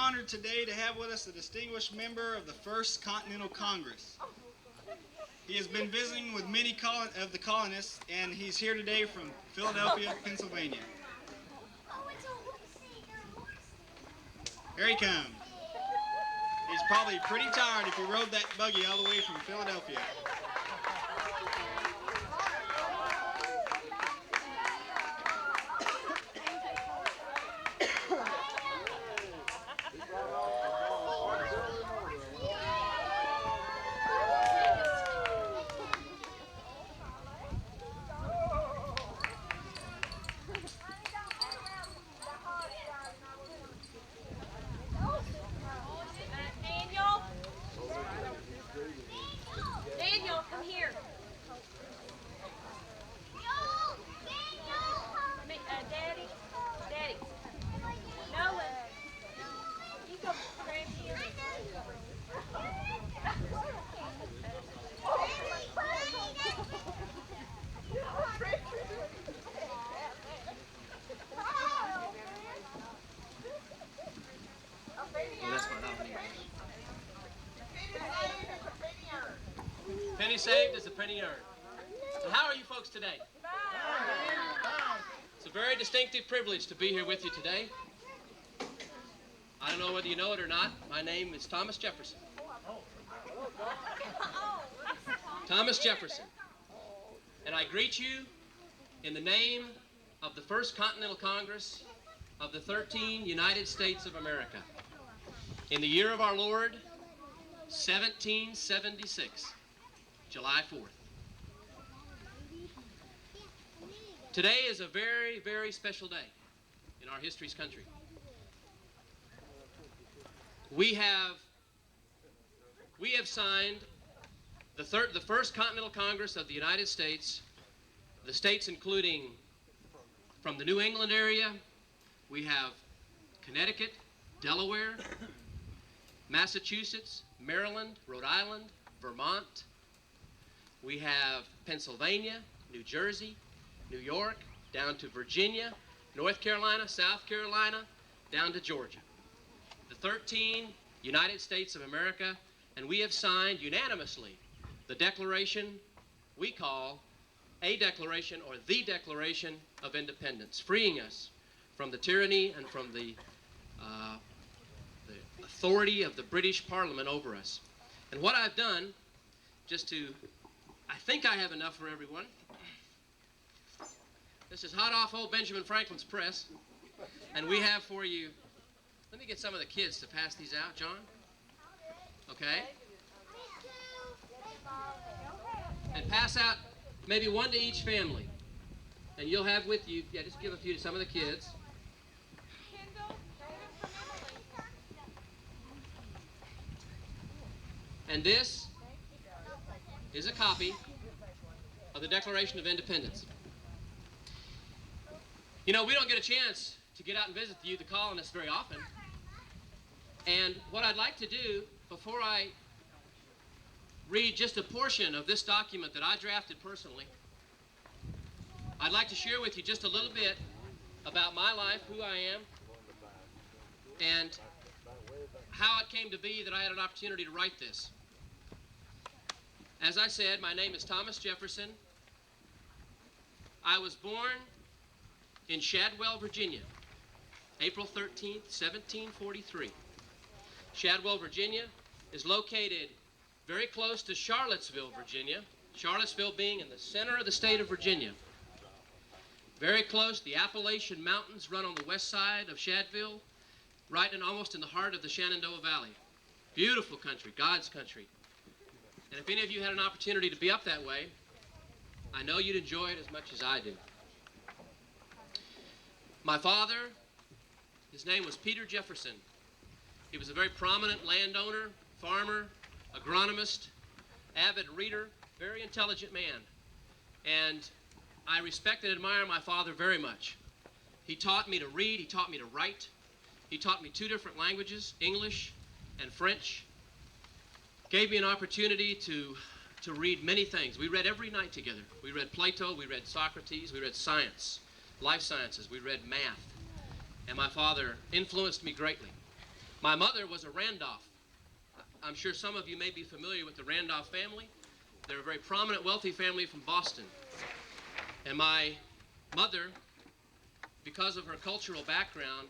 honored today to have with us a distinguished member of the First Continental Congress. He has been visiting with many of the colonists, and he's here today from Philadelphia, Pennsylvania. Here he comes. He's probably pretty tired if he rode that buggy all the way from Philadelphia. Daniel, come here. Daddy. Nolan. You go grab him. Penny saved is a penny earned. So how are you folks today? It's a very distinctive privilege to be here with you today. I don't know whether you know it or not. My name is Thomas Jefferson. Thomas Jefferson. And I greet you in the name of the First Continental Congress of the 13 United States of America. In the year of our Lord, 1776. July 4th. Today is a very, very special day in our history's country. We have signed the First Continental Congress of the United States, the states including from the New England area, we have Connecticut, Delaware, Massachusetts, Maryland, Rhode Island, Vermont. We have Pennsylvania, New Jersey, New York, down to Virginia, North Carolina, South Carolina, down to Georgia. The 13 United States of America, and we have signed unanimously the declaration we call a declaration or the Declaration of Independence, freeing us from the tyranny and from the authority of the British Parliament over us. And what I've done, I think I have enough for everyone. This is hot off old Benjamin Franklin's press. And we have for you, let me get some of the kids to pass these out, John. Okay? And pass out maybe one to each family. And you'll have with you, just give a few to some of the kids. And this is a copy of the Declaration of Independence. You know, we don't get a chance to get out and visit you, the colonists, very often. And what I'd like to do, before I read just a portion of this document that I drafted personally, I'd like to share with you just a little bit about my life, who I am, and how it came to be that I had an opportunity to write this. As I said, my name is Thomas Jefferson. I was born in Shadwell, Virginia, April 13th, 1743. Shadwell, Virginia is located very close to Charlottesville, Virginia. Charlottesville being in the center of the state of Virginia. Very close, the Appalachian Mountains run on the west side of Shadwell, right and almost in the heart of the Shenandoah Valley. Beautiful country, God's country. And if any of you had an opportunity to be up that way, I know you'd enjoy it as much as I do. My father, his name was Peter Jefferson. He was a very prominent landowner, farmer, agronomist, avid reader, very intelligent man. And I respect and admire my father very much. He taught me to read, he taught me to write. He taught me 2 different languages, English and French. Gave me an opportunity to read many things. We read every night together. We read Plato, we read Socrates, we read science, life sciences, we read math. And my father influenced me greatly. My mother was a Randolph. I'm sure some of you may be familiar with the Randolph family. They're a very prominent, wealthy family from Boston. And my mother, because of her cultural background,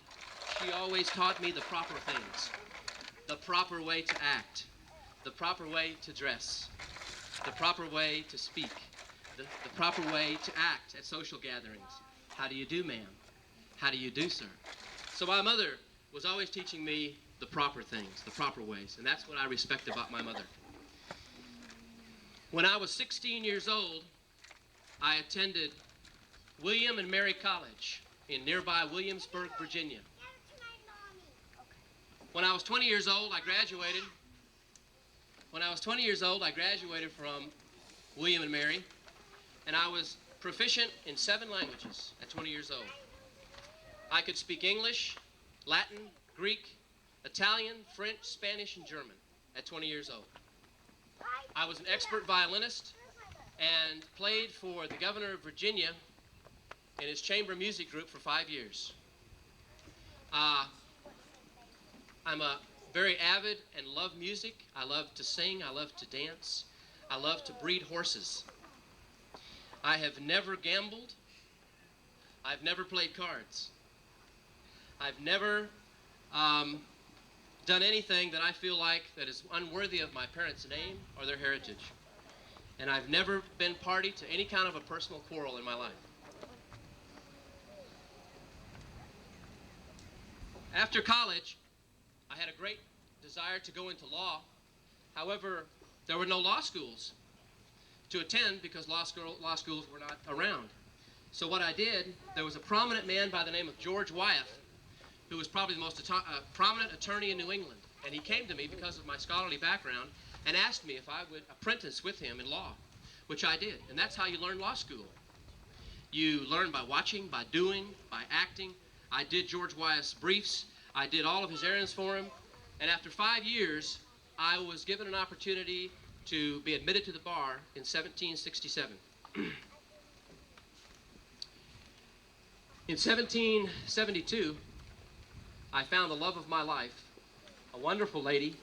she always taught me the proper things. The proper way to act, the proper way to dress, the proper way to speak, the proper way to act at social gatherings. How do you do, ma'am? How do you do, sir? So my mother was always teaching me the proper things, the proper ways, and that's what I respect about my mother. When I was 16 years old, I attended William and Mary College in nearby Williamsburg, Virginia. When I was 20 years old, I graduated. When I was 20 years old, I graduated from William and Mary, and I was proficient in 7 languages at 20 years old. I could speak English, Latin, Greek, Italian, French, Spanish, and German at 20 years old. I was an expert violinist and played for the governor of Virginia in his chamber music group for 5 years. I'm a very avid and love music. I love to sing. I love to dance. I love to breed horses. I have never gambled. I've never played cards. I've never done anything that I feel like that is unworthy of my parents' name or their heritage. And I've never been party to any kind of a personal quarrel in my life. After college, I had a great desire to go into law. However, there were no law schools to attend because law schools were not around. So what I did, there was a prominent man by the name of George Wyeth, who was probably the most prominent attorney in New England. And he came to me because of my scholarly background and asked me if I would apprentice with him in law, which I did. And that's how you learn law school. You learn by watching, by doing, by acting. I did George Wyeth's briefs. I did all of his errands for him. And after 5 years, I was given an opportunity to be admitted to the bar in 1767. In 1772, I found the love of my life, a wonderful lady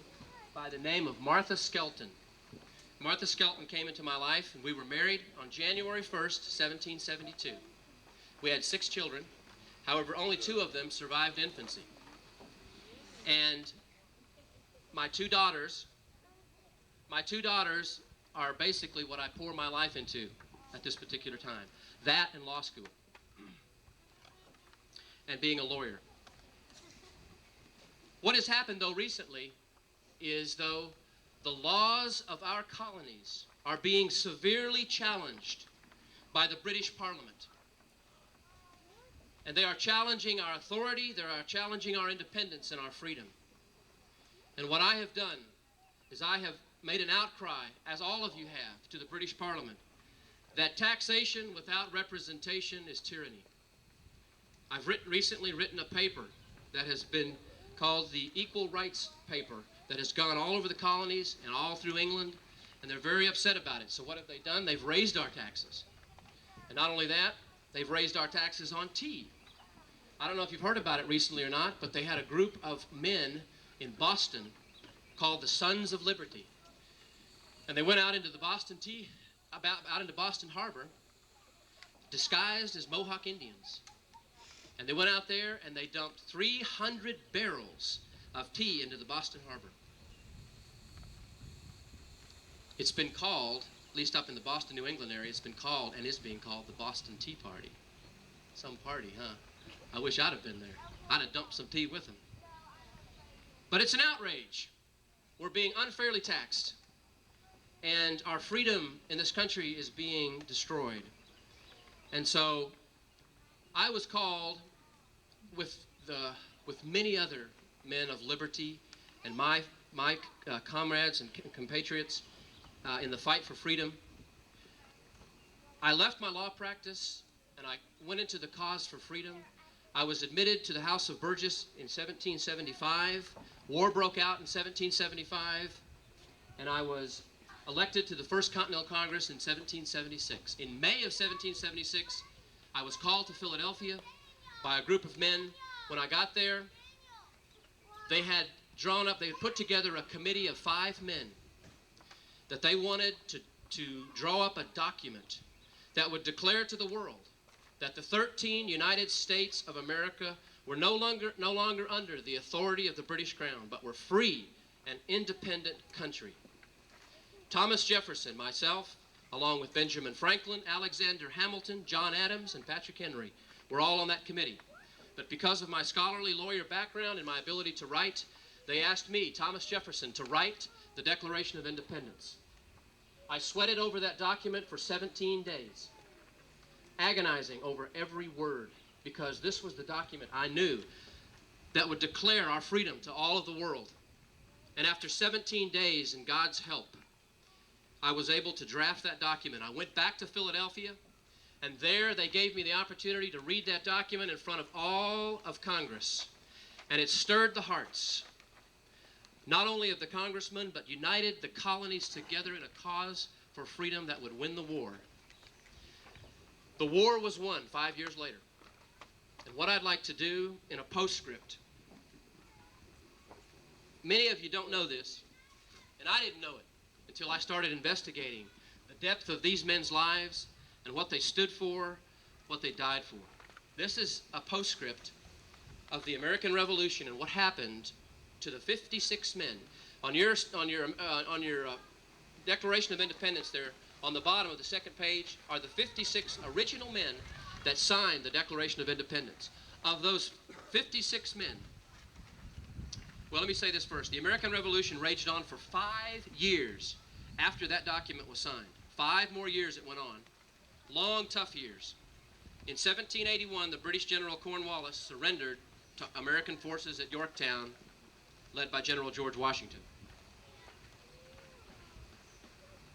by the name of Martha Skelton. Martha Skelton came into my life, and we were married on January 1st, 1772. We had 6 children. However, only 2 of them survived infancy. And my two daughters are basically what I pour my life into at this particular time. That and law school. And being a lawyer. What has happened, though, recently is, though, the laws of our colonies are being severely challenged by the British Parliament. And they are challenging our authority, they are challenging our independence and our freedom. And what I have done is I have made an outcry, as all of you have, to the British Parliament, that taxation without representation is tyranny. I've recently written a paper that has been called the Equal Rights Paper that has gone all over the colonies and all through England, and they're very upset about it. So what have they done? They've raised our taxes. And not only that, they've raised our taxes on tea. I don't know if you've heard about it recently or not, but they had a group of men in Boston called the Sons of Liberty. And they went out into the Boston out into Boston Harbor, disguised as Mohawk Indians. And they went out there and they dumped 300 barrels of tea into the Boston Harbor. It's been called, at least up in the Boston, New England area, it's been called and is being called the Boston Tea Party. Some party, huh? I wish I'd have been there. I'd have dumped some tea with them. But it's an outrage. We're being unfairly taxed. And our freedom in this country is being destroyed. And so I was called with many other men of liberty and my comrades and compatriots in the fight for freedom. I left my law practice and I went into the cause for freedom. I was admitted to the House of Burgess in 1775. War broke out in 1775, and I was elected to the First Continental Congress in 1776. In May of 1776, I was called to Philadelphia by a group of men. When I got there, they had drawn up, they had put together a committee of 5 men that they wanted to draw up a document that would declare to the world that the 13 United States of America were no longer under the authority of the British Crown, but were free and independent country. Thomas Jefferson, myself, along with Benjamin Franklin, Alexander Hamilton, John Adams, and Patrick Henry, were all on that committee. But because of my scholarly lawyer background and my ability to write, they asked me, Thomas Jefferson, to write the Declaration of Independence. I sweated over that document for 17 days, agonizing over every word, because this was the document I knew that would declare our freedom to all of the world. And after 17 days, in God's help, I was able to draft that document. I went back to Philadelphia, and there they gave me the opportunity to read that document in front of all of Congress. And it stirred the hearts, not only of the congressmen, but united the colonies together in a cause for freedom that would win the war. The war was won 5 years later. And what I'd like to do in a postscript, many of you don't know this, and I didn't know it until I started investigating the depth of these men's lives and what they stood for, what they died for. This is a postscript of the American Revolution and what happened to the 56 men. On your Declaration of Independence there, on the bottom of the second page, are the 56 original men that signed the Declaration of Independence. Of those 56 men, well, let me say this first. The American Revolution raged on for 5 years after that document was signed. 5 more years it went on. Long, tough years. In 1781, the British General Cornwallis surrendered to American forces at Yorktown, led by General George Washington.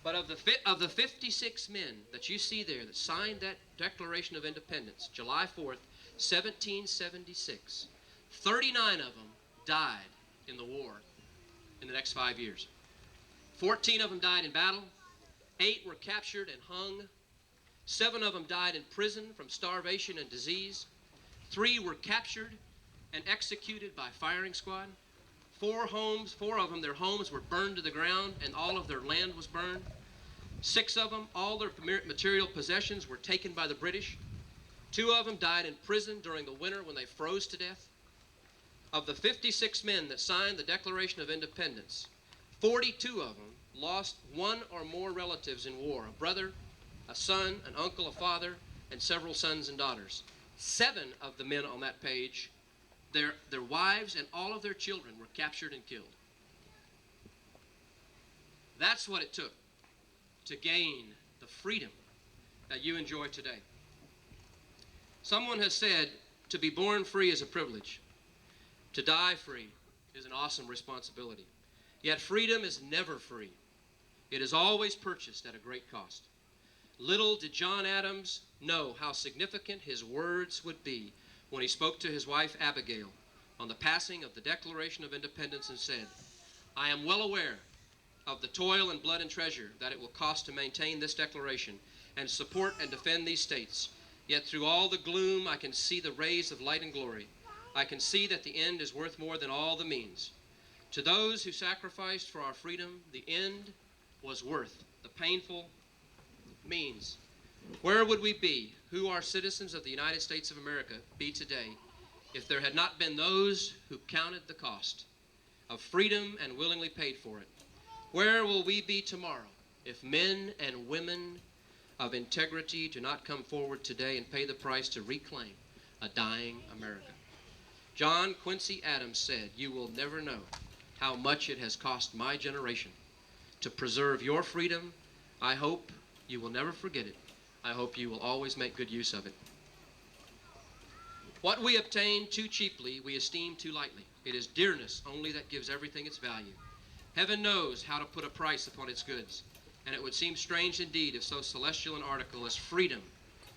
But of the 56 men that you see there that signed that Declaration of Independence, July 4th, 1776, 39 of them died in the war in the next 5 years. 14 of them died in battle, 8 were captured and hung, 7 of them died in prison from starvation and disease, 3 were captured and executed by firing squad. 4 of them, their homes were burned to the ground and all of their land was burned. 6 of them, all their material possessions were taken by the British. 2 of them died in prison during the winter when they froze to death. Of the 56 men that signed the Declaration of Independence, 42 of them lost one or more relatives in war, a brother, a son, an uncle, a father, and several sons and daughters. 7 of the men on that page, their wives and all of their children were captured and killed. That's what it took to gain the freedom that you enjoy today. Someone has said, to be born free is a privilege. To die free is an awesome responsibility. Yet freedom is never free. It is always purchased at a great cost. Little did John Adams know how significant his words would be when he spoke to his wife Abigail on the passing of the Declaration of Independence and said, "I am well aware of the toil and blood and treasure that it will cost to maintain this declaration and support and defend these states. Yet through all the gloom I can see the rays of light and glory. I can see that the end is worth more than all the means. To those who sacrificed for our freedom, the end was worth the painful means. Where would we be, who are citizens of the United States of America, be today if there had not been those who counted the cost of freedom and willingly paid for it? Where will we be tomorrow if men and women of integrity do not come forward today and pay the price to reclaim a dying America?" John Quincy Adams said, "You will never know how much it has cost my generation to preserve your freedom. I hope you will never forget it. I hope you will always make good use of it." What we obtain too cheaply, we esteem too lightly. It is dearness only that gives everything its value. Heaven knows how to put a price upon its goods, and it would seem strange indeed if so celestial an article as freedom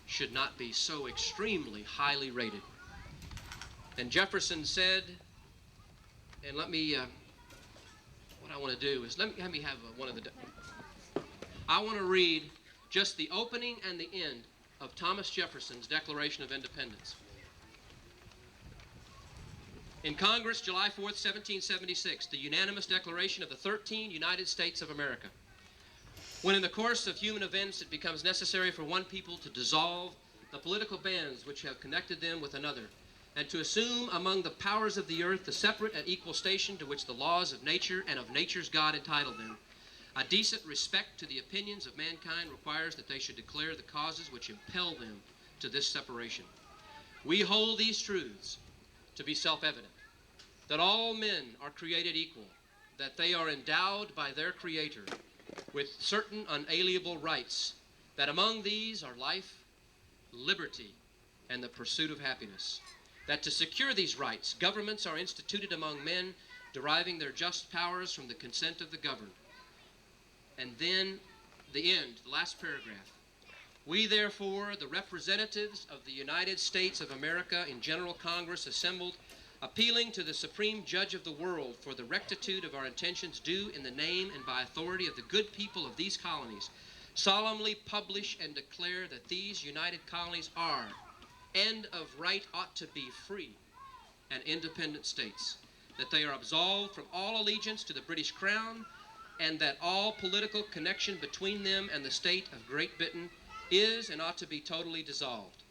should not be so extremely highly rated. And Jefferson said, and let me, what I want to do is, let me have one of the, I want to read just the opening and the end of Thomas Jefferson's Declaration of Independence. In Congress, July 4th, 1776, the unanimous declaration of the 13 United States of America. When in the course of human events it becomes necessary for one people to dissolve the political bands which have connected them with another, and to assume among the powers of the earth the separate and equal station to which the laws of nature and of nature's God entitled them, a decent respect to the opinions of mankind requires that they should declare the causes which impel them to this separation. We hold these truths to be self-evident, that all men are created equal, that they are endowed by their Creator with certain unalienable rights, that among these are life, liberty, and the pursuit of happiness, that to secure these rights, governments are instituted among men, deriving their just powers from the consent of the governed. And then the end, the last paragraph. We, therefore, the representatives of the United States of America in General Congress assembled, appealing to the Supreme Judge of the world for the rectitude of our intentions due in the name and by authority of the good people of these colonies, solemnly publish and declare that these united colonies are, and of right ought to be, free and independent states, that they are absolved from all allegiance to the British Crown, and that all political connection between them and the state of Great Britain is and ought to be totally dissolved,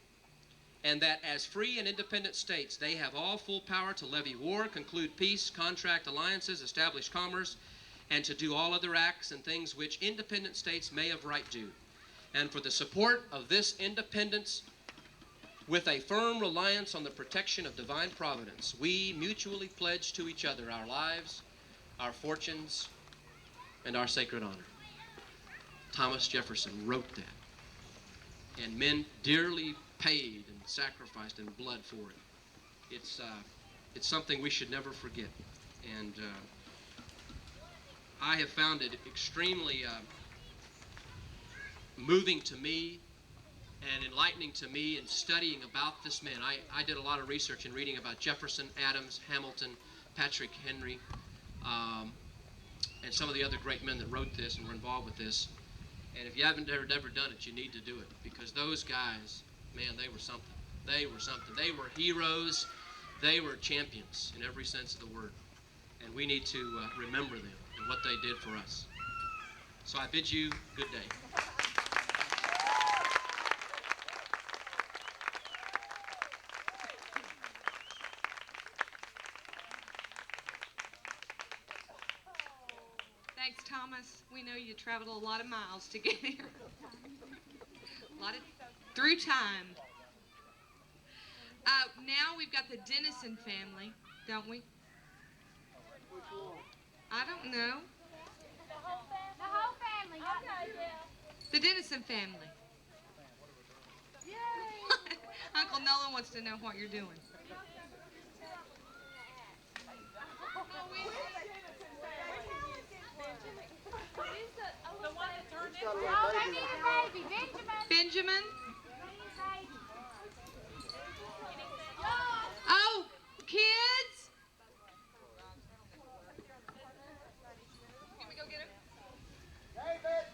and that as free and independent states they have all full power to levy war, conclude peace, contract alliances, establish commerce, and to do all other acts and things which independent states may of right do. And for the support of this independence, with a firm reliance on the protection of divine providence, we mutually pledge to each other our lives, our fortunes, and our sacred honor. Thomas Jefferson wrote that, and men dearly paid and sacrificed in blood for it. It's something we should never forget, and I have found it extremely moving to me and enlightening to me in studying about this man. I did a lot of research in reading about Jefferson, Adams, Hamilton, Patrick Henry, and some of the other great men that wrote this and were involved with this. And if you haven't ever done it, you need to do it, because those guys, man, they were something. They were something. They were heroes. They were champions in every sense of the word. And we need to remember them and what they did for us. So I bid you good day. Thanks, Thomas. We know you traveled a lot of miles to get here. A lot of through time. Now we've got the Dennison family, don't we? I don't know. The whole family. Okay, yeah. The Dennison family. Yay! Uncle Nolan wants to know what you're doing. The one that turned into oh, they need a baby. Benjamin? Oh, kids? Can we go get him? David!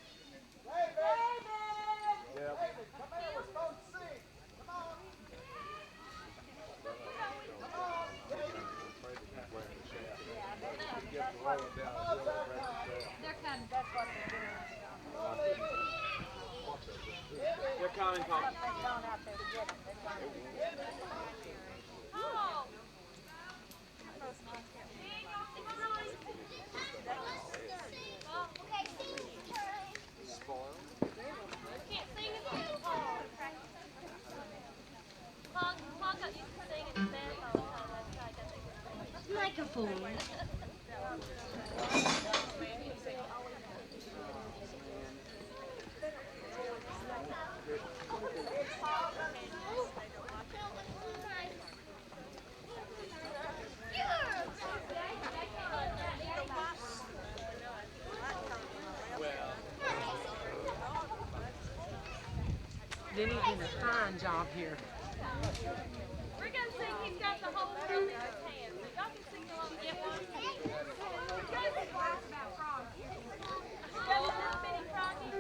David! David, come here, we're supposed to sing. Come on. Come on, David. They're coming. That's what they're doing. Come on, David. They're coming, Pop. They're going out there to get them. They're coming. Oh! Well, okay, sing. Can't sing as well as Paul. Paul got used to singing in band all the time. That's why I got the Microphone. Denny did a fine job here. We're gonna sing He's Got the Whole World in His Hands. Y'all can sing along and get one. Got a little bitty froggy.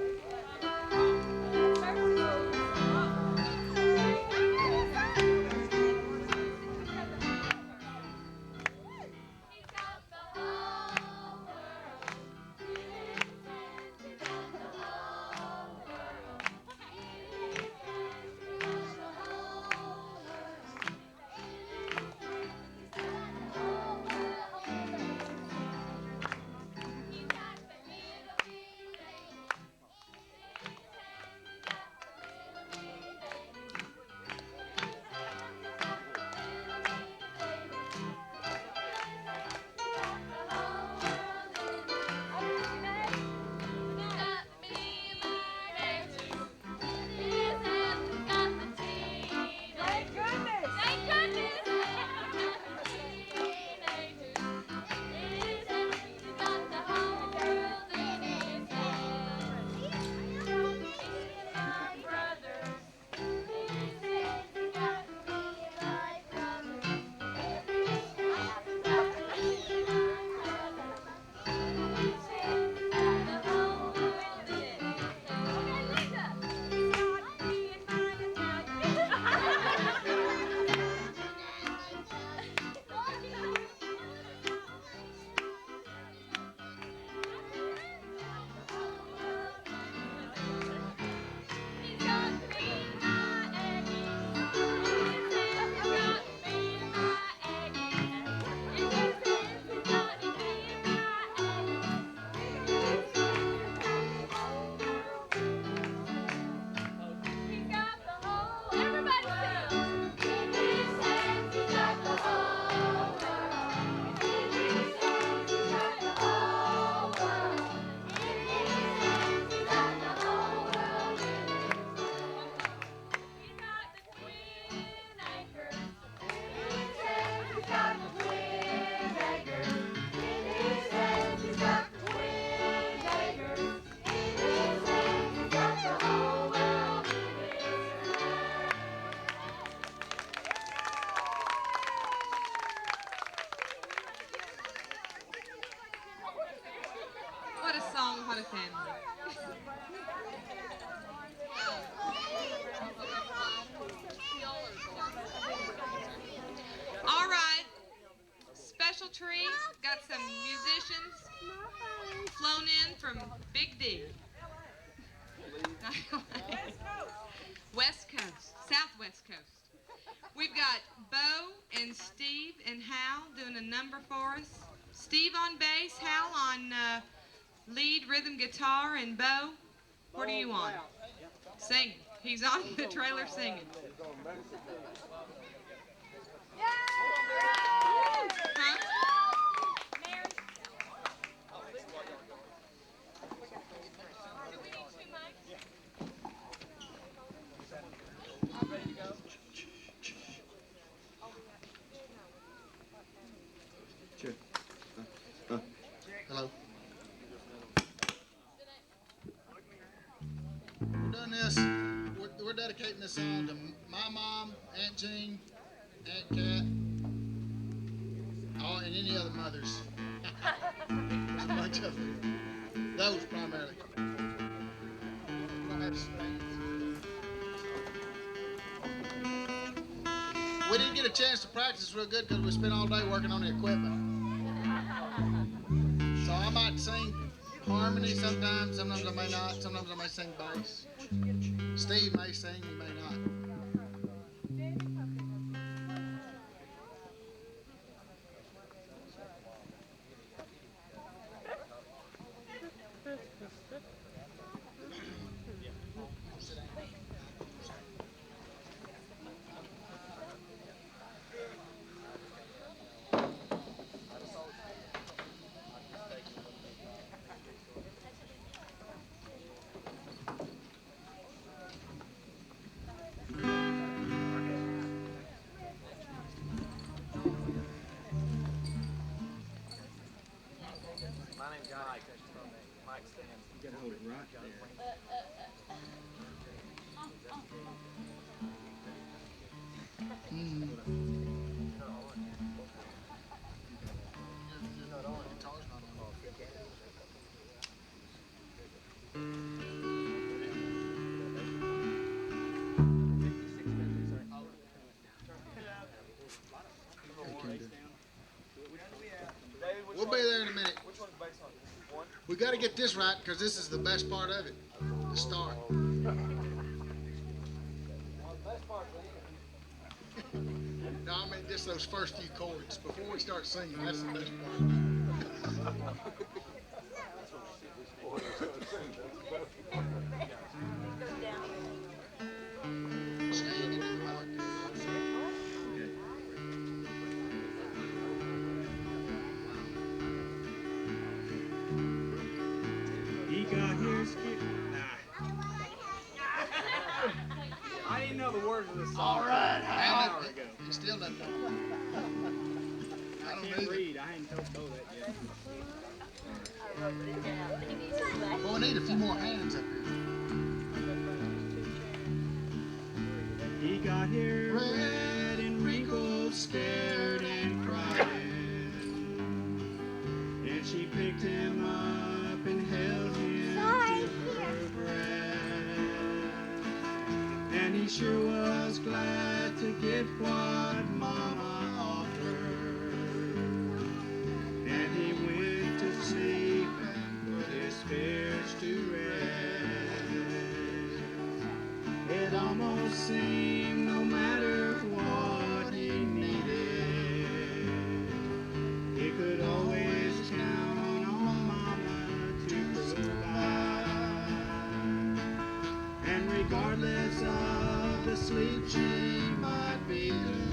from Big D. West Coast, Southwest Coast. We've got Bo and Steve and Hal doing a number for us. Steve on bass, Hal on lead rhythm guitar, and Bo, what are you on? Singing. He's on the trailer singing. Huh? Do we need 2 mics? Hello. We're doing this. We're dedicating this song to my mom, Aunt Jean, Aunt Kat, and any other mothers. There's a bunch of them. Those primarily. We didn't get a chance to practice real good because we spent all day working on the equipment. So I might sing harmony sometimes I may not, sometimes I may sing bass. Steve may sing, he may not. You gotta hold it right there. We'll be there in a minute. We got to get this right because this is the best part of it, the start. No, I mean just those first few chords before we start singing. That's the best part. He got here scared. I didn't know the words of the song. All right, An hour ago. He still doesn't know. I I don't can't either. read. I hadn't told that yet. Well, we need a few more hands up here. He got here red and wrinkled, scared and crying. And she picked him up and held him to her breast. And he sure was glad to get what Mama offered. And he went to sleep and put his fears to rest. It almost seemed no matter what he needed, he could always count on Mama to provide. And regardless of the sleep she might be losing,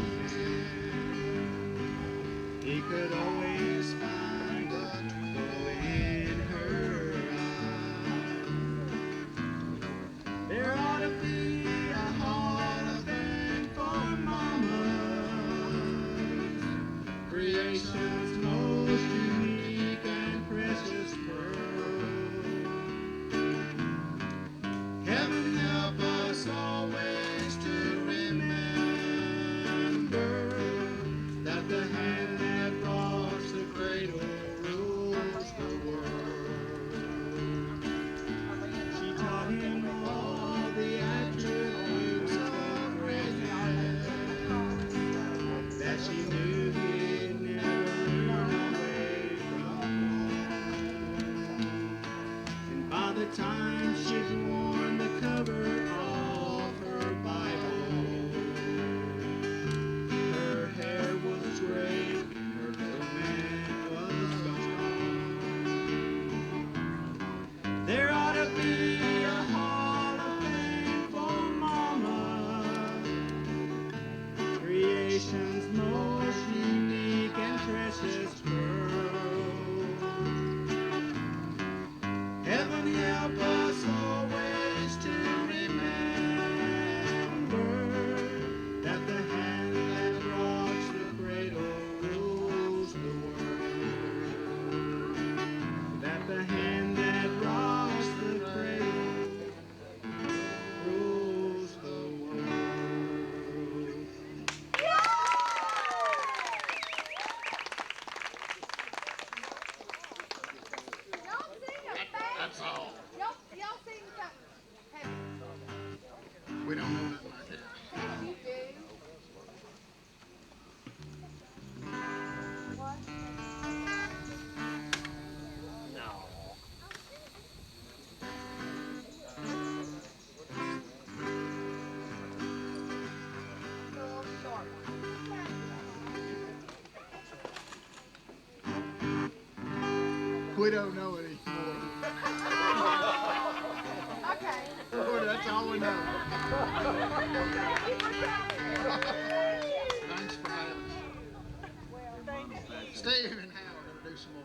We don't know it anymore. Lord, that's all we know. Thanks for having us. Steve and Hal are going to do some more.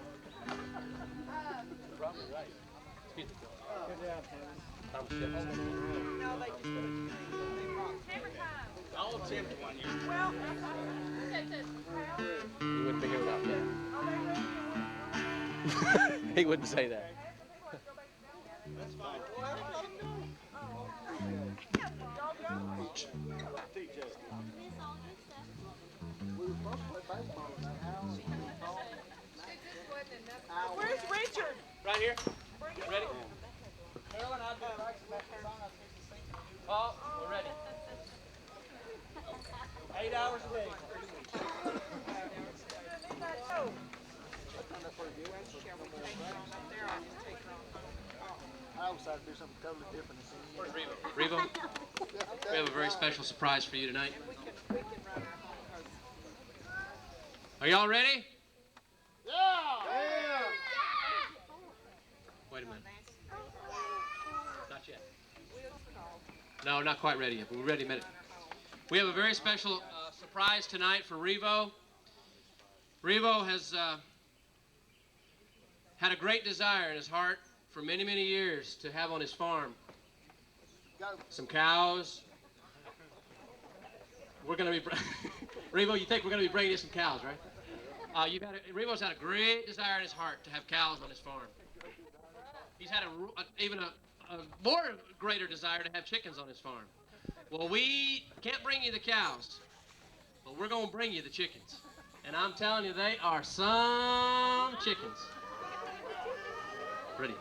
Probably right. Excuse me. Hammer time. I'll attempt one here. Well, He wouldn't be here without that. He wouldn't say that. That's fine. where's Richard? Right here. Ready? Paul, we're ready. 8 hours a day. I decided to do something totally different. Where's Revo? Revo, we have a very special surprise for you tonight. Are y'all ready? Yeah! Wait a minute. Not yet. No, not quite ready yet, but we're ready in a minute. We have a very special surprise tonight for Revo. Revo has had a great desire in his heart for many, many years to have on his farm some cows. We're going to be, Revo, you think we're going to be bringing you some cows, right? Revo's had a great desire in his heart to have cows on his farm. He's had even a more greater desire to have chickens on his farm. Well, we can't bring you the cows, but we're going to bring you the chickens. And I'm telling you, they are some chickens. Ready?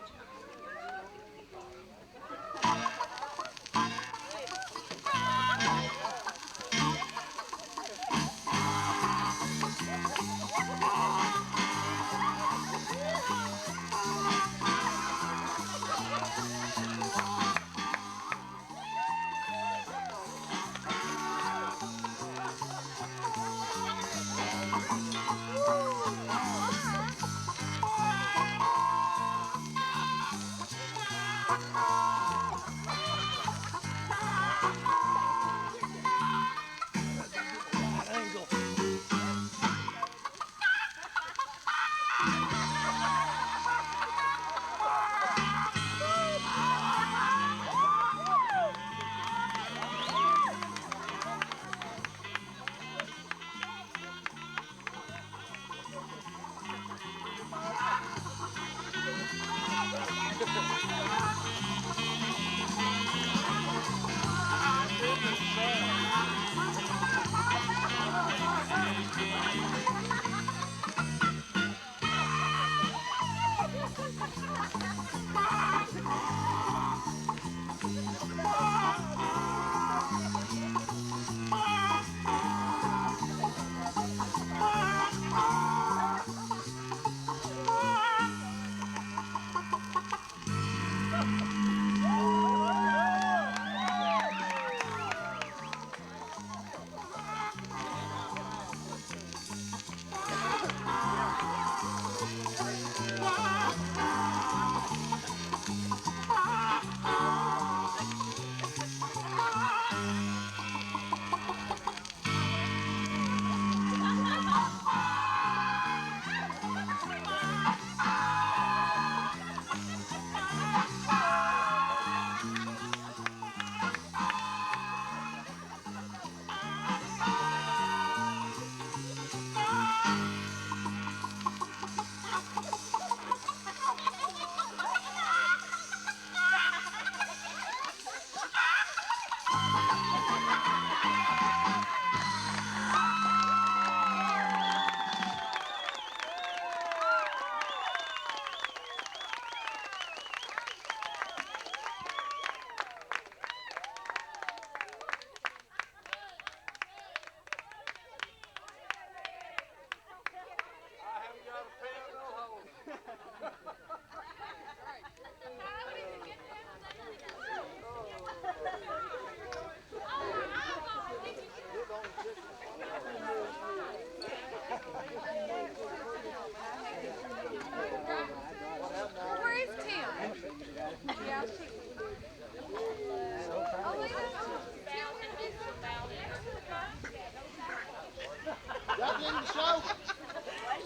Y'all getting the show?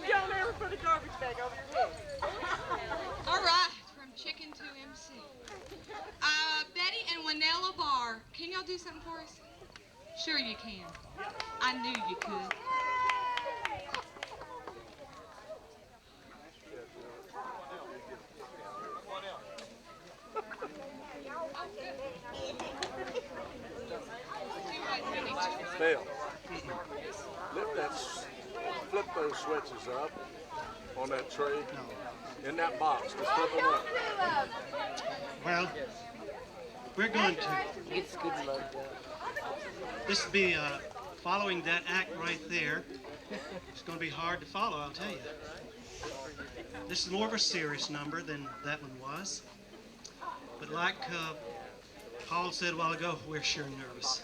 Don't ever put a garbage bag over your head. All right, from chicken to MC. Betty and Winella Barr, can y'all do something for us? Sure you can. I knew you could. Dale, flip those switches up on that tray. In that box, just flip them up. Well, we're going to. This will be following that act right there. It's going to be hard to follow, I'll tell you. This is more of a serious number than that one was. But like Paul said a while ago, we're sure nervous.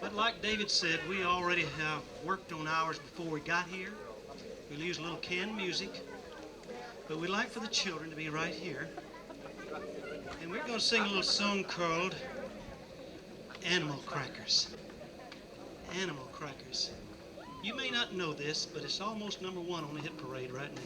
But like David said, we already have worked on ours before we got here. We'll use a little canned music. But we'd like for the children to be right here. And we're going to sing a little song called Animal Crackers. Animal Crackers. You may not know this, but it's almost #1 on the hit parade right now.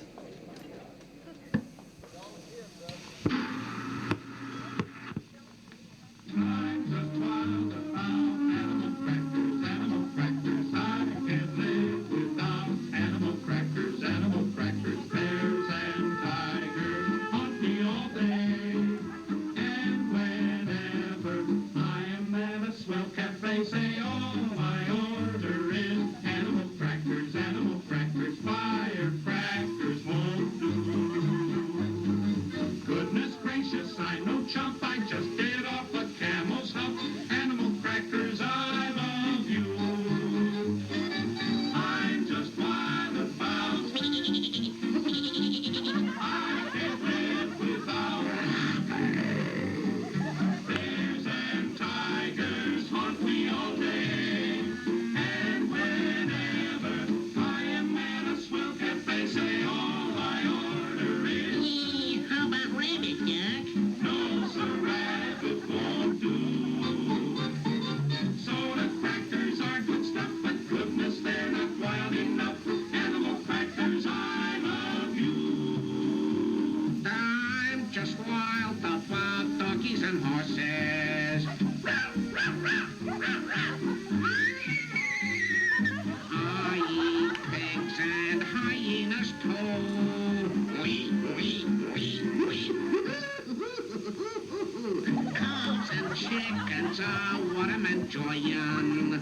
Chickens are what I'm enjoying.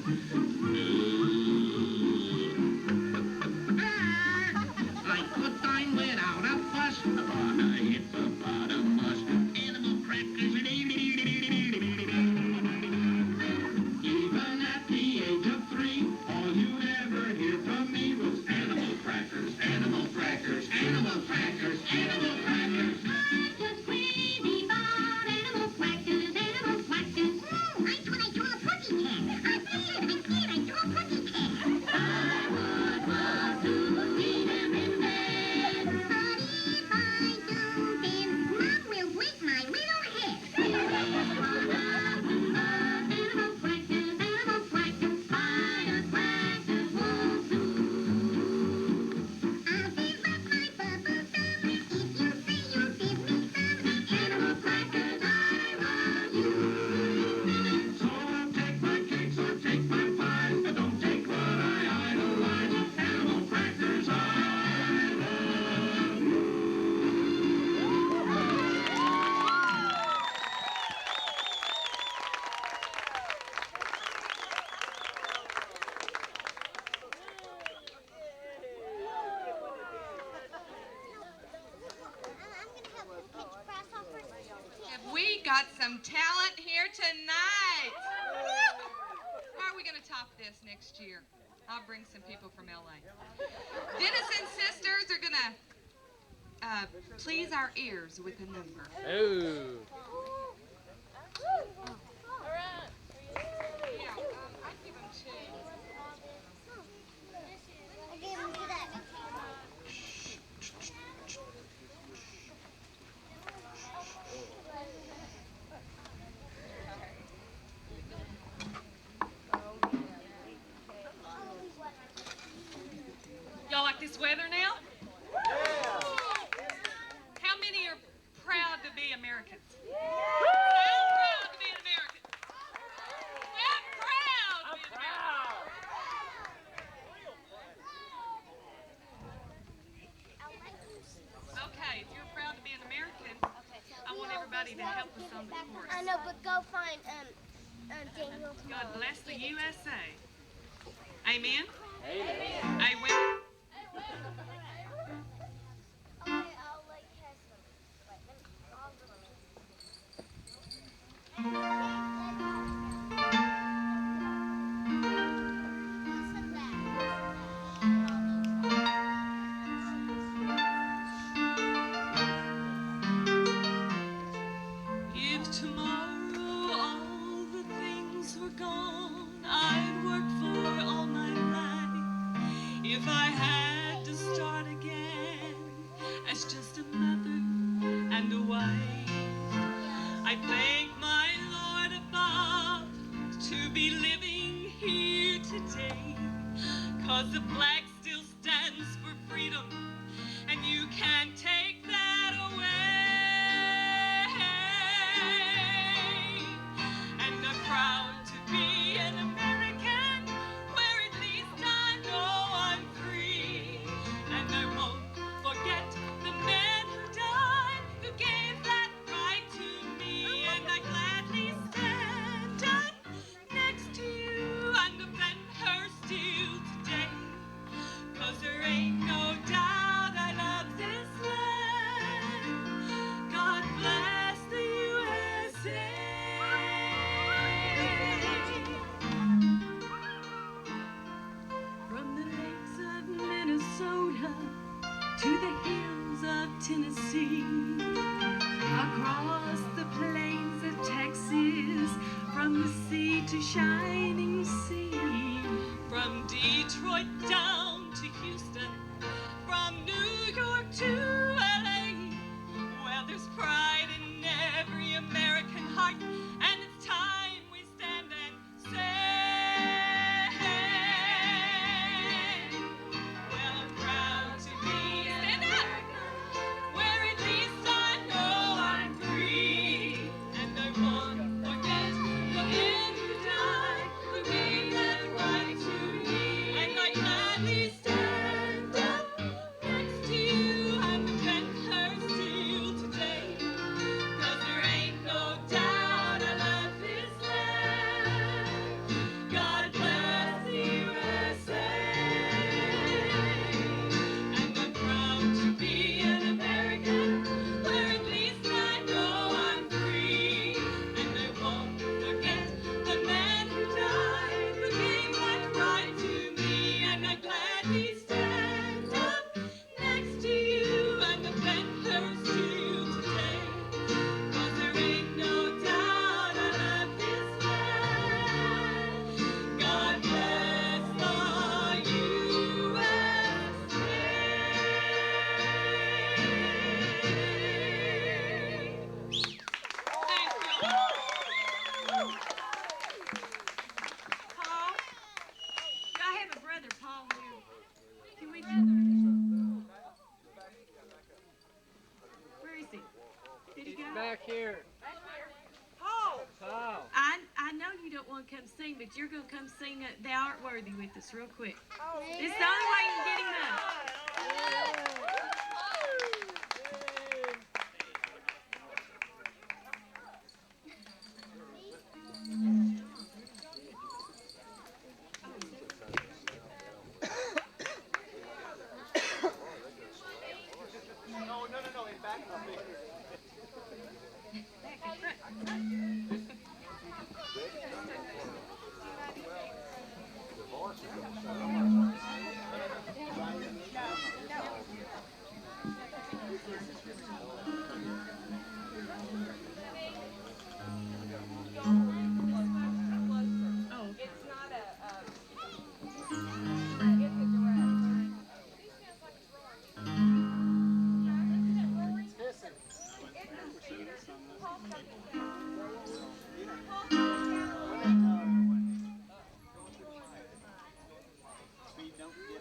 I could dine without a fuss upon a hippopotamus. Animal crackers. Even at the age of 3, all you'd ever hear from me was animal crackers, animal crackers, animal crackers, animal crackers. I'm just crazy about animal crackers, animal crackers. I thought I saw a pussycat. I did, I saw a pussycat. I would love to eat them in bed. But if I don't, then Mom will break my little head. Animal crackers, firecrackers won't do. I'll give up my bubble gum if you say you'll give me some. Animal crackers, I love you. So I'll take my cakes or take my pies, but don't take what I idolize. Animal crackers, I love you. Have we got some talent here tonight? How are we going to top this next year? I'll bring some people from LA. Denison Sisters are going to please our ears with a number. Oh. Yeah, I give them 2. this weather now? How many are proud to be Americans? I'm proud to be an American. I'm proud to be an American. Okay, if you're proud to be an American, I want everybody to help us on the chorus. I know, but go find Daniel. God bless the USA. Amen? Amen. Amen. If tomorrow all the things were gone I'd worked for all my life, if I had to start again as just a mother and a wife, I thank my Lord above to be living here today, 'cause the flag still stands for freedom, and you can't take that away. And I'm proud to be an American, where at least I know I'm free. And I won't forget the men who died, who gave that right to me. And I gladly stand up next to you and defend her still today. 'Cause there ain't no doubt I love this land. God bless the USA. From the lakes of Minnesota to the hills of Tennessee, across the plains of Texas, from the sea to shining sea, from Detroit down to Houston, from New York to LA. Well, there's pride in every American heart, and it's time we stand and say, well, I'm proud to be an American, where at least I know I'm free. And I won't forget the men who died, who gave that right to me. And I gladly stand up next to you and defend her still today. 'Cause there ain't no doubt I love this land. God bless the USA. And I'm proud to be an American, where at least I know I'm free. And I won't forget the man who died, who gave that right to me. And I gladly stand up next to you and defend her still today. 'Cause there ain't no doubt I love this land. God bless the USA. Thank you. Paul? I have a brother, Paul, who... Can we... Where is he? Did he go? Back here. Paul! Paul. I know you don't want to come sing, but you're going to come sing Thou Art Worthy with us real quick. It's the only way you can get him up. Speed don't get